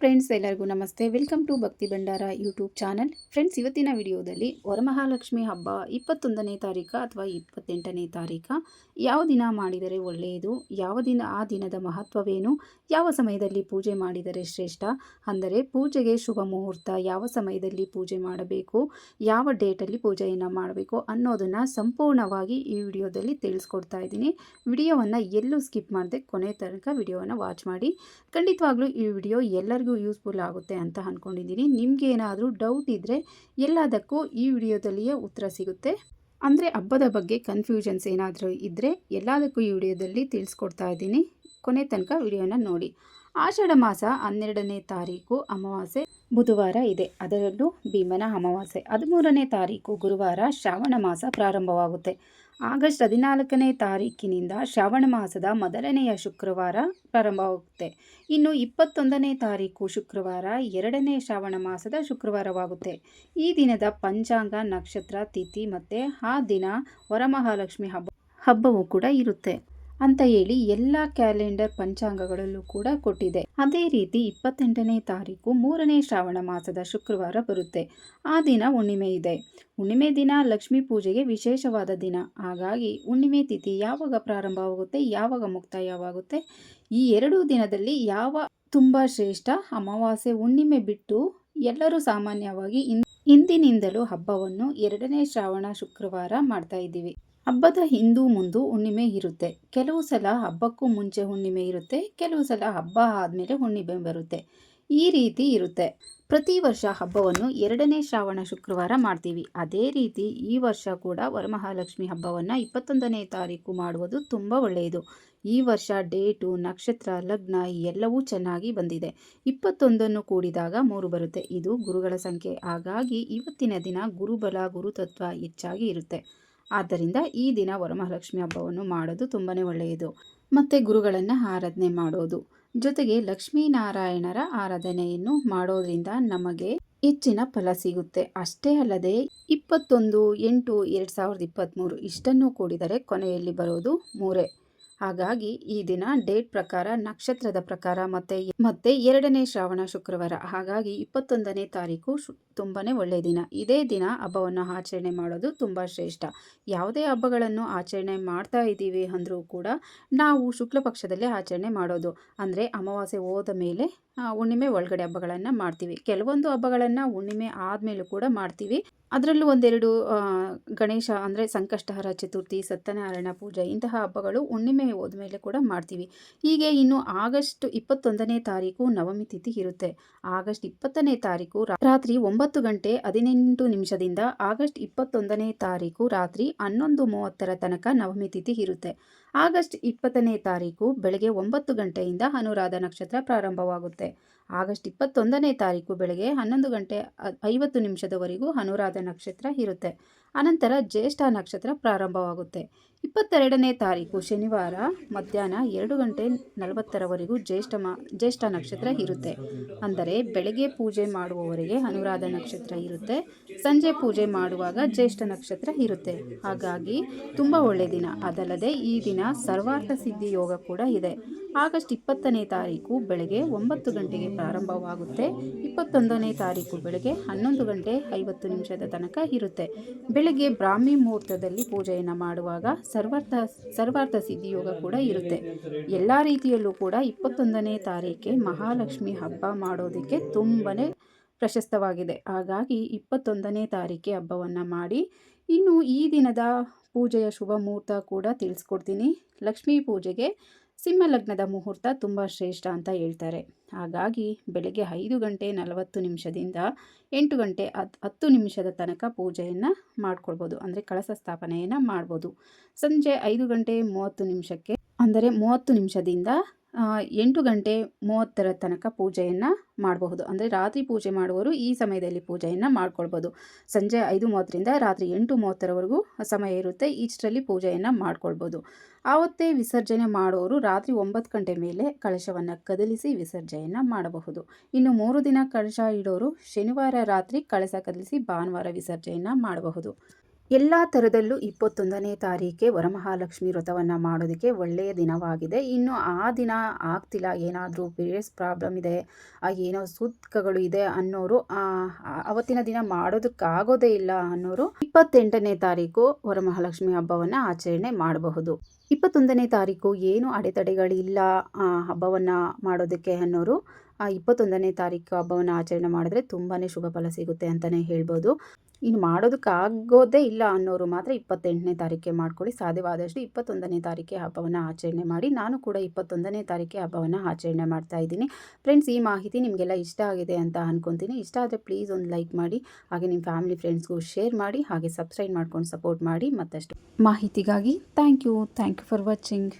Friends, ಎಲ್ಲರಿಗೂ ನಮಸ್ತೆ. Welcome to ಭಕ್ತಿ ಭಂಡಾರ ಯೂಟ್ಯೂಬ್ ಚಾನಲ್. ಫ್ರೆಂಡ್ಸ್, ಇವತ್ತಿನ ವಿಡಿಯೋದಲ್ಲಿ ವರಮಹಾಲಕ್ಷ್ಮಿ ಹಬ್ಬ 21ನೇ ತಾರೀಕು ಅಥವಾ 28ನೇ ತಾರೀಕು ಯಾವ ದಿನ ಮಾಡಿದರೆ ಒಳ್ಳೆಯದು, ಯಾವ ದಿನ ಆ ದಿನದ ಮಹತ್ವವೇನು, ಯಾವ ಸಮಯದಲ್ಲಿ ಪೂಜೆ ಮಾಡಿದರೆ ಶ್ರೇಷ್ಠ, ಅಂದರೆ ಪೂಜೆಗೆ ಶುಭ ಮುಹೂರ್ತ, ಯಾವ ಸಮಯದಲ್ಲಿ ಪೂಜೆ ಮಾಡಬೇಕು, ಯಾವ ಡೇಟಲ್ಲಿ ಪೂಜೆಯನ್ನು ಮಾಡಬೇಕು ಅನ್ನೋದನ್ನು ಸಂಪೂರ್ಣವಾಗಿ ಈ ವಿಡಿಯೋದಲ್ಲಿ ತಿಳಿಸ್ಕೊಡ್ತಾ ಇದ್ದೀನಿ. ವಿಡಿಯೋವನ್ನು ಎಲ್ಲೂ ಸ್ಕಿಪ್ ಮಾಡದೆ ಕೊನೆ ತನಕ ವಿಡಿಯೋವನ್ನು ವಾಚ್ ಮಾಡಿ. ಖಂಡಿತವಾಗ್ಲೂ ಈ ವಿಡಿಯೋ ಎಲ್ಲರಿಗೂ ಯೂಸ್ಫುಲ್ ಆಗುತ್ತೆ ಅಂತ ಅಂದ್ಕೊಂಡಿದ್ದೀನಿ. ನಿಮ್ಗೆ ಏನಾದರೂ ಡೌಟ್ ಇದ್ದರೆ ಎಲ್ಲದಕ್ಕೂ ಈ ವಿಡಿಯೋದಲ್ಲಿಯೇ ಉತ್ತರ ಸಿಗುತ್ತೆ. ಅಂದರೆ ಹಬ್ಬದ ಬಗ್ಗೆ ಕನ್ಫ್ಯೂಷನ್ಸ್ ಏನಾದರೂ ಇದ್ದರೆ ಎಲ್ಲದಕ್ಕೂ ಈ ವಿಡಿಯೋದಲ್ಲಿ ತಿಳಿಸ್ಕೊಡ್ತಾ ಇದ್ದೀನಿ. ಕೊನೆ ತನಕ ವಿಡಿಯೋನ ನೋಡಿ. ಆಷಾಢ ಮಾಸ 12ನೇ ತಾರೀಕು ಅಮಾವಾಸ್ಯೆ ಬುಧವಾರ ಇದೆ. ಅದರಲ್ಲೂ ಭೀಮನ ಅಮಾವಾಸ್ಯೆ. 13ನೇ ತಾರೀಕು ಗುರುವಾರ ಶ್ರಾವಣ ಮಾಸ ಪ್ರಾರಂಭವಾಗುತ್ತೆ. ಆಗಸ್ಟ್ 14ನೇ ತಾರೀಕಿನಿಂದ ಶ್ರಾವಣ ಮಾಸದ ಮೊದಲನೆಯ ಶುಕ್ರವಾರ ಪ್ರಾರಂಭವಾಗುತ್ತೆ. ಇನ್ನು 21ನೇ ತಾರೀಕು ಶುಕ್ರವಾರ 2ನೇ ಶ್ರಾವಣ ಮಾಸದ ಶುಕ್ರವಾರವಾಗುತ್ತೆ. ಈ ದಿನದ ಪಂಚಾಂಗ, ನಕ್ಷತ್ರ, ತಿಥಿ ಮತ್ತು ಆ ದಿನ ವರಮಹಾಲಕ್ಷ್ಮಿ ಹಬ್ಬವೂ ಕೂಡ ಇರುತ್ತೆ ಅಂತ ಹೇಳಿ ಎಲ್ಲ ಕ್ಯಾಲೆಂಡರ್ ಪಂಚಾಂಗಗಳಲ್ಲೂ ಕೂಡ ಕೊಟ್ಟಿದೆ. ಅದೇ ರೀತಿ 28ನೇ ತಾರೀಕು 3ನೇ ಶ್ರಾವಣ ಮಾಸದ ಶುಕ್ರವಾರ ಬರುತ್ತೆ. ಆ ದಿನ ಹುಣ್ಣಿಮೆ ಇದೆ. ಹುಣ್ಣಿಮೆ ದಿನ ಲಕ್ಷ್ಮೀ ಪೂಜೆಗೆ ವಿಶೇಷವಾದ ದಿನ. ಹಾಗಾಗಿ ಹುಣ್ಣಿಮೆ ತಿಥಿ ಯಾವಾಗ ಪ್ರಾರಂಭವಾಗುತ್ತೆ, ಯಾವಾಗ ಮುಕ್ತಾಯವಾಗುತ್ತೆ, ಈ ಎರಡೂ ದಿನದಲ್ಲಿ ಯಾವ ತುಂಬ ಶ್ರೇಷ್ಠ. ಅಮಾವಾಸ್ಯೆ ಹುಣ್ಣಿಮೆ ಬಿಟ್ಟು ಎಲ್ಲರೂ ಸಾಮಾನ್ಯವಾಗಿ ಇಂದಿನಿಂದಲೂ ಹಬ್ಬವನ್ನು 2ನೇ ಶ್ರಾವಣ ಶುಕ್ರವಾರ ಮಾಡ್ತಾ ಇದ್ದೀವಿ. ಹಬ್ಬದ ಹಿಂದೂ ಮುಂದೂ ಹುಣ್ಣಿಮೆ ಇರುತ್ತೆ. ಕೆಲವು ಸಲ ಹಬ್ಬಕ್ಕೂ ಮುಂಚೆ ಹುಣ್ಣಿಮೆ ಇರುತ್ತೆ, ಕೆಲವು ಸಲ ಹಬ್ಬ ಆದಮೇಲೆ ಹುಣ್ಣಿಮೆ ಬರುತ್ತೆ. ಈ ರೀತಿ ಇರುತ್ತೆ. ಪ್ರತಿ ವರ್ಷ ಹಬ್ಬವನ್ನು 2ನೇ ಶ್ರಾವಣ ಶುಕ್ರವಾರ ಮಾಡ್ತೀವಿ. ಅದೇ ರೀತಿ ಈ ವರ್ಷ ಕೂಡ ವರಮಹಾಲಕ್ಷ್ಮಿ ಹಬ್ಬವನ್ನು 21ನೇ ತಾರೀಕು ಮಾಡುವುದು ತುಂಬ ಒಳ್ಳೆಯದು. ಈ ವರ್ಷ ಡೇಟು, ನಕ್ಷತ್ರ, ಲಗ್ನ ಎಲ್ಲವೂ ಚೆನ್ನಾಗಿ ಬಂದಿದೆ. 21 ಕೂಡಿದಾಗ 3 ಬರುತ್ತೆ. ಇದು ಗುರುಗಳ ಸಂಖ್ಯೆ. ಹಾಗಾಗಿ ಇವತ್ತಿನ ದಿನ ಗುರುಬಲ, ಗುರುತತ್ವ ಹೆಚ್ಚಾಗಿ ಇರುತ್ತೆ. ಆದ್ದರಿಂದ ಈ ದಿನ ವರಮಹಾಲಕ್ಷ್ಮಿ ಹಬ್ಬವನ್ನು ಮಾಡೋದು ತುಂಬಾ ಒಳ್ಳೆಯದು. ಮತ್ತು ಗುರುಗಳನ್ನು ಆರಾಧನೆ ಮಾಡೋದು, ಜೊತೆಗೆ ಲಕ್ಷ್ಮೀನಾರಾಯಣರ ಆರಾಧನೆಯನ್ನು ಮಾಡೋದ್ರಿಂದ ನಮಗೆ ಹೆಚ್ಚಿನ ಫಲ ಸಿಗುತ್ತೆ. ಅಷ್ಟೇ ಅಲ್ಲದೆ 21/8/2023 ಇಷ್ಟನ್ನು ಕೂಡಿದರೆ ಕೊನೆಯಲ್ಲಿ ಬರೋದು 3. ಹಾಗಾಗಿ ಈ ದಿನ ಡೇಟ್ ಪ್ರಕಾರ, ನಕ್ಷತ್ರದ ಪ್ರಕಾರ ಮತ್ತೆ 2ನೇ ಶ್ರಾವಣ ಶುಕ್ರವಾರ. ಹಾಗಾಗಿ 21ನೇ ತಾರೀಕು ತುಂಬಾ ಒಳ್ಳೆಯ ದಿನ. ಇದೇ ದಿನ ಹಬ್ಬವನ್ನು ಆಚರಣೆ ಮಾಡೋದು ತುಂಬ ಶ್ರೇಷ್ಠ. ಯಾವುದೇ ಹಬ್ಬಗಳನ್ನು ಆಚರಣೆ ಮಾಡ್ತಾ ಇದ್ದೀವಿ ಅಂದರೂ ಕೂಡ ನಾವು ಶುಕ್ಲ ಪಕ್ಷದಲ್ಲೇ ಆಚರಣೆ ಮಾಡೋದು. ಅಂದರೆ ಅಮಾವಾಸ್ಯೆ ಹೋದ ಮೇಲೆ ಹುಣ್ಣಿಮೆ ಒಳಗಡೆ ಹಬ್ಬಗಳನ್ನು ಮಾಡ್ತೀವಿ. ಕೆಲವೊಂದು ಹಬ್ಬಗಳನ್ನು ಹುಣ್ಣಿಮೆ ಆದಮೇಲೂ ಕೂಡ ಮಾಡ್ತೀವಿ. ಅದರಲ್ಲೂ ಒಂದೆರಡು ಗಣೇಶ ಅಂದರೆ ಸಂಕಷ್ಟಹರ ಚತುರ್ಥಿ, ಸತ್ಯನಾರಾಯಣ ಪೂಜೆ, ಇಂತಹ ಹಬ್ಬಗಳು ಹುಣ್ಣಿಮೆ ಹೋದ್ಮೇಲೆ ಕೂಡ ಮಾಡ್ತೀವಿ. ಹೀಗೆ ಇನ್ನು ಆಗಸ್ಟ್ 21ನೇ ತಾರೀಕು ನವಮಿ ತಿಥಿ ಇರುತ್ತೆ. ಆಗಸ್ಟ್ 20ನೇ ತಾರೀಕು ರಾತ್ರಿ 9:18 ಆಗಸ್ಟ್ 21ನೇ ತಾರೀಕು ರಾತ್ರಿ 11:30 ತನಕ ನವಮಿ ತಿಥಿ ಇರುತ್ತೆ. ಆಗಸ್ಟ್ 20ನೇ ತಾರೀಕು ಬೆಳಗ್ಗೆ 9 ಗಂಟೆಯಿಂದ ಅನುರಾಧ ನಕ್ಷತ್ರ ಪ್ರಾರಂಭವಾಗುತ್ತೆ. ಆಗಸ್ಟ್ 21ನೇ ತಾರೀಕು ಬೆಳಗ್ಗೆ 11:50 ಅನುರಾಧ ನಕ್ಷತ್ರ ಇರುತ್ತೆ. ಅನಂತರ ಜ್ಯೇಷ್ಠ ನಕ್ಷತ್ರ ಪ್ರಾರಂಭವಾಗುತ್ತೆ. 22ನೇ ತಾರೀಕು ಶನಿವಾರ ಮಧ್ಯಾಹ್ನ 2:40 ಜ್ಯೇಷ್ಠ ನಕ್ಷತ್ರ ಇರುತ್ತೆ. ಅಂದರೆ ಬೆಳಗ್ಗೆ ಪೂಜೆ ಮಾಡುವವರೆಗೆ ಅನುರಾಧ ನಕ್ಷತ್ರ ಇರುತ್ತೆ, ಸಂಜೆ ಪೂಜೆ ಮಾಡುವಾಗ ಜ್ಯೇಷ್ಠ ನಕ್ಷತ್ರ ಇರುತ್ತೆ. ಹಾಗಾಗಿ ತುಂಬ ಒಳ್ಳೆಯ ದಿನ. ಅದಲ್ಲದೆ ಈ ದಿನ ಸರ್ವಾರ್ಥ ಸಿದ್ಧಿ ಯೋಗ ಕೂಡ ಇದೆ. ಆಗಸ್ಟ್ 20ನೇ ತಾರೀಕು ಬೆಳಗ್ಗೆ 9 ಗಂಟೆಗೆ ಪ್ರಾರಂಭವಾಗುತ್ತೆ. 21ನೇ ತಾರೀಕು ಬೆಳಗ್ಗೆ 11:50 ತನಕ ಇರುತ್ತೆ. ಬೆಳಗ್ಗೆ ಬ್ರಾಹ್ಮಿ ಮುಹೂರ್ತದಲ್ಲಿ ಪೂಜೆಯನ್ನು ಮಾಡುವಾಗ ಸರ್ವಾರ್ಥ ಸಿದ್ಧಿ ಯೋಗ ಕೂಡ ಇರುತ್ತೆ. ಎಲ್ಲ ರೀತಿಯಲ್ಲೂ ಕೂಡ 21ನೇ ತಾರೀಕೆ ಮಹಾಲಕ್ಷ್ಮಿ ಹಬ್ಬ ಮಾಡೋದಕ್ಕೆ ತುಂಬಾ ಪ್ರಶಸ್ತವಾಗಿದೆ. ಹಾಗಾಗಿ 21ನೇ ತಾರೀಕೆ ಹಬ್ಬವನ್ನು ಮಾಡಿ. ಇನ್ನು ಈ ದಿನದ ಪೂಜೆಯ ಶುಭ ಮುಹೂರ್ತ ಕೂಡ ತಿಳಿಸ್ಕೊಡ್ತೀನಿ. ಲಕ್ಷ್ಮೀ ಪೂಜೆಗೆ ಸಿಂಹ ಲಗ್ನದ ಮುಹೂರ್ತ ತುಂಬ ಶ್ರೇಷ್ಠ ಅಂತ ಹೇಳ್ತಾರೆ. ಹಾಗಾಗಿ ಬೆಳಗ್ಗೆ 5:40 8:10 ತನಕ ಪೂಜೆಯನ್ನು ಮಾಡ್ಕೊಳ್ಬೋದು. ಅಂದರೆ ಕಳಶ ಸ್ಥಾಪನೆಯನ್ನು ಮಾಡ್ಬೋದು. ಸಂಜೆ 5:30 ಅಂದರೆ 30 ನಿಮಿಷದಿಂದ 8:30 ತನಕ ಪೂಜೆಯನ್ನು ಮಾಡಬಹುದು. ಅಂದರೆ ರಾತ್ರಿ ಪೂಜೆ ಮಾಡುವವರು ಈ ಸಮಯದಲ್ಲಿ ಪೂಜೆಯನ್ನು ಮಾಡ್ಕೊಳ್ಬೋದು. ಸಂಜೆ 5:30ರಿಂದ ರಾತ್ರಿ 8:30 ಸಮಯ ಇರುತ್ತೆ. ಇಷ್ಟರಲ್ಲಿ ಪೂಜೆಯನ್ನು ಮಾಡ್ಕೊಳ್ಬೋದು. ಆವತ್ತೇ ವಿಸರ್ಜನೆ ಮಾಡೋರು ರಾತ್ರಿ 9 ಗಂಟೆ ಮೇಲೆ ಕಳಶವನ್ನು ಕದಲಿಸಿ ವಿಸರ್ಜನೆಯನ್ನು ಮಾಡಬಹುದು. ಇನ್ನು 3 ದಿನ ಕಳಶ ಇಡೋರು ಶನಿವಾರ ರಾತ್ರಿ ಕಳಶ ಕದಲಿಸಿ ಭಾನುವಾರ ವಿಸರ್ಜನೆಯನ್ನು ಮಾಡಬಹುದು. ಎಲ್ಲ ಥರದಲ್ಲೂ 21ನೇ ತಾರೀಕೆ ವರಮಹಾಲಕ್ಷ್ಮಿ ವ್ರತವನ್ನು ಮಾಡೋದಕ್ಕೆ ಒಳ್ಳೆಯ ದಿನವಾಗಿದೆ. ಇನ್ನು ಆ ದಿನ ಆಗ್ತಿಲ್ಲ, ಏನಾದರೂ ಪೀರಿಯಡ್ಸ್ ಪ್ರಾಬ್ಲಮ್ ಇದೆ, ಏನೋ ಸೂತಕಗಳು ಇದೆ ಅನ್ನೋರು ಅವತ್ತಿನ ದಿನ ಮಾಡೋದಕ್ಕಾಗೋದೇ ಇಲ್ಲ ಅನ್ನೋರು 28ನೇ ತಾರೀಕು ವರಮಹಾಲಕ್ಷ್ಮಿ ಹಬ್ಬವನ್ನು ಆಚರಣೆ ಮಾಡಬಹುದು. 21ನೇ ತಾರೀಕು ಏನು ಅಡೆತಡೆಗಳಿಲ್ಲ ಹಬ್ಬವನ್ನು ಮಾಡೋದಕ್ಕೆ ಅನ್ನೋರು 21ನೇ ತಾರೀಕು ಹಬ್ಬವನ್ನು ಆಚರಣೆ ಮಾಡಿದ್ರೆ ತುಂಬಾ ಶುಭ ಫಲ ಸಿಗುತ್ತೆ ಅಂತಲೇ ಹೇಳ್ಬೋದು. ಇನ್ನು ಮಾಡೋದಕ್ಕಾಗೋದೇ ಇಲ್ಲ ಅನ್ನೋರು ಮಾತ್ರ 28ನೇ ತಾರೀಕೆ ಮಾಡ್ಕೊಳ್ಳಿ. ಸಾಧ್ಯವಾದಷ್ಟು 21ನೇ ತಾರೀಕೆ ಹಬ್ಬವನ್ನು ಆಚರಣೆ ಮಾಡಿ. ನಾನು ಕೂಡ 21ನೇ ತಾರೀಕೆ ಹಬ್ಬವನ್ನು ಆಚರಣೆ ಮಾಡ್ತಾ ಇದ್ದೀನಿ. ಫ್ರೆಂಡ್ಸ್, ಈ ಮಾಹಿತಿ ನಿಮಗೆಲ್ಲ ಇಷ್ಟ ಆಗಿದೆ ಅಂತ ಅಂದ್ಕೊತೀನಿ. ಇಷ್ಟ ಆದರೆ ಪ್ಲೀಸ್ ಒಂದು ಲೈಕ್ ಮಾಡಿ, ಹಾಗೆ ನಿಮ್ಮ ಫ್ಯಾಮಿಲಿ ಫ್ರೆಂಡ್ಸ್ಗೂ ಶೇರ್ ಮಾಡಿ, ಹಾಗೆ ಸಬ್ಸ್ಕ್ರೈಬ್ ಮಾಡ್ಕೊಂಡು ಸಪೋರ್ಟ್ ಮಾಡಿ. ಮತ್ತಷ್ಟು ಮಾಹಿತಿಗಾಗಿ ಥ್ಯಾಂಕ್ ಯು ಫಾರ್ ವಾಚಿಂಗ್.